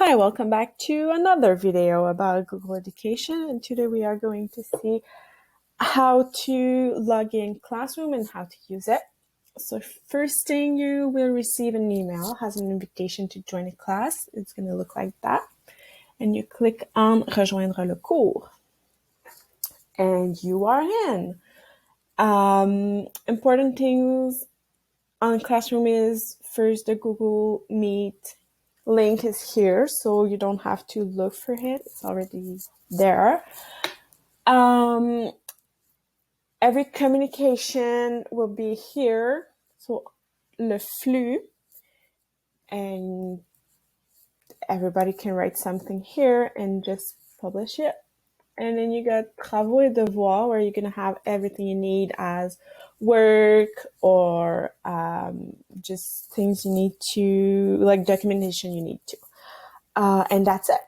Hi, welcome back to another video about Google Education, and today we are going to see how to log in Classroom and how to use it. So first thing, you will receive an email, has an invitation to join a class. It's going to look like that. And you click on Rejoindre le cours. And you are in. Important things on Classroom is first the Google Meet link is here, so you don't have to look for it. It's already there. Every communication will be here. So le flux, and everybody can write something here and just publish it. And then you got travaux et devoirs, where you're going to have everything you need as work or just things you need to, like documentation you need to. And that's it.